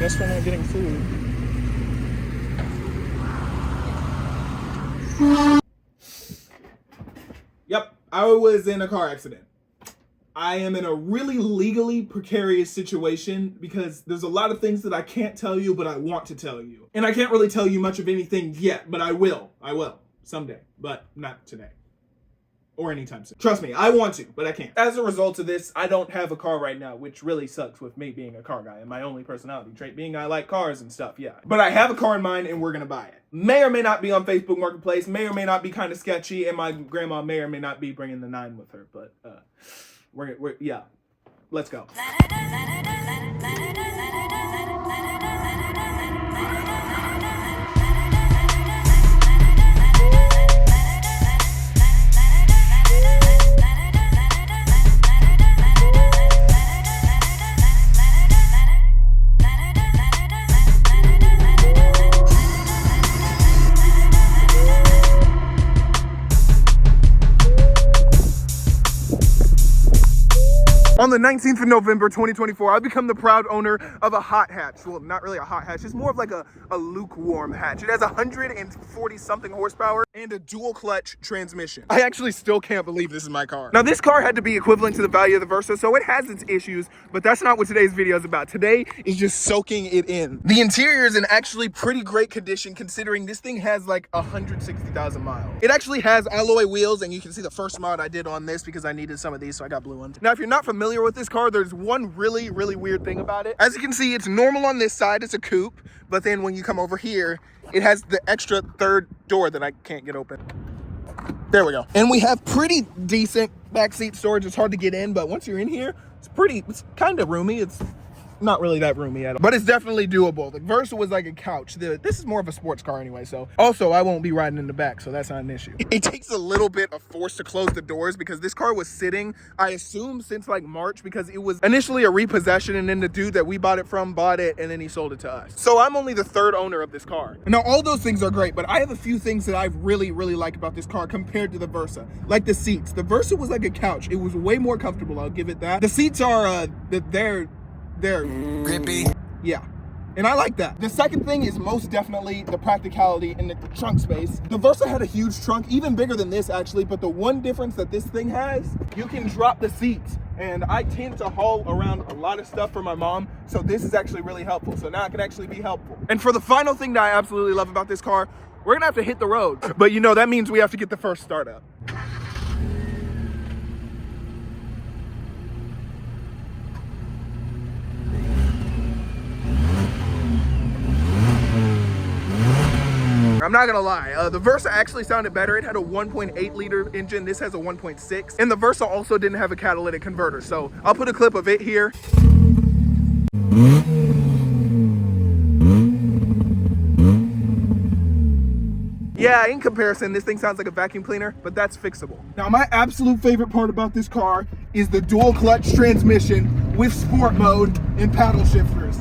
guess we're not getting food. Yep, I was in a car accident. I am in a really legally precarious situation because there's a lot of things that I can't tell you, but I want to tell you. And I can't really tell you much of anything yet, but I will. I will. Someday. But not today. Or anytime soon. Trust me, I want to, but I can't. As a result of this, I don't have a car right now, which really sucks with me being a car guy and my only personality trait being I like cars and stuff, yeah. But I have a car in mind and we're gonna buy it. May or may not be on Facebook Marketplace, may or may not be kind of sketchy, and my grandma may or may not be bringing the 9 with her, but we're yeah, let's go. On the 19th of November, 2024, I become the proud owner of a hot hatch. Well, not really a hot hatch. It's more of like a lukewarm hatch. It has 140-something horsepower and a dual clutch transmission. I actually still can't believe this is my car. Now, this car had to be equivalent to the value of the Versa, so it has its issues, but that's not what today's video is about. Today is just soaking it in. The interior is in actually pretty great condition considering this thing has like 160,000 miles. It actually has alloy wheels, and you can see the first mod I did on this because I needed some of these, so I got blue ones. Now, if you're not familiar with this car, there's one really weird thing about it. As you can see, it's normal on this side, it's a coupe, but then when you come over here, it has the extra third door that I can't get open. There we go. And we have pretty decent backseat storage. It's hard to get in, but once you're in here, it's kind of roomy. It's not really that roomy at all, but it's definitely doable. The Versa was like a couch. This is more of a sports car anyway, so also I won't be riding in the back, so that's not an issue. It takes a little bit of force to close the doors because this car was sitting, I assume, since like March, because it was initially a repossession, and then the dude that we bought it from bought it, and then he sold it to us. So I'm only the third owner of this car. Now, all those things are great, but I have a few things that I really like about this car compared to the Versa. Like the seats. The Versa was like a couch. It was way more comfortable, I'll give it that. The seats are, they're grippy. Yeah. And I like that. The second thing is most definitely the practicality in the trunk space. The Versa had a huge trunk, even bigger than this actually, but the one difference that this thing has, you can drop the seats. And I tend to haul around a lot of stuff for my mom, so this is actually really helpful. So now it can actually be helpful. And for the final thing that I absolutely love about this car, we're gonna have to hit the road. But you know, that means we have to get the first start up. I'm not gonna lie, the Versa actually sounded better. It had a 1.8 liter engine. This has a 1.6. And the Versa also didn't have a catalytic converter. So I'll put a clip of it here. Yeah, in comparison, this thing sounds like a vacuum cleaner, but that's fixable. Now, my absolute favorite part about this car is the dual clutch transmission with sport mode and paddle shifters.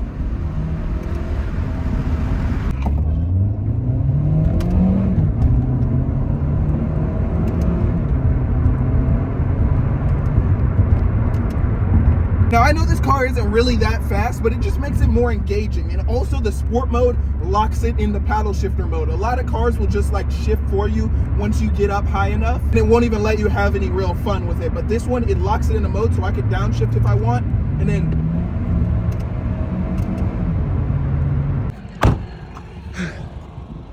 Now, I know this car isn't really that fast, but it just makes it more engaging. And also the sport mode locks it in the paddle shifter mode. A lot of cars will just like shift for you once you get up high enough, and it won't even let you have any real fun with it. But this one, it locks it in a mode so I can downshift if I want, and then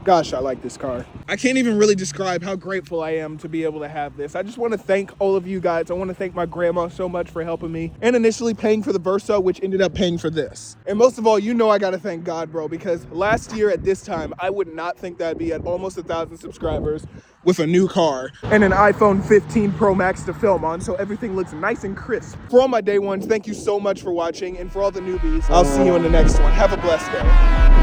gosh, I like this car. I can't even really describe how grateful I am to be able to have this. I just want to thank all of you guys. I want to thank my grandma so much for helping me and initially paying for the Versa, which ended up paying for this. And most of all, you know I got to thank God, bro, because last year at this time, I would not think that I'd be at almost 1,000 subscribers with a new car and an iPhone 15 Pro Max to film on, so everything looks nice and crisp. For all my day ones, thank you so much for watching, and for all the newbies, I'll see you in the next one. Have a blessed day.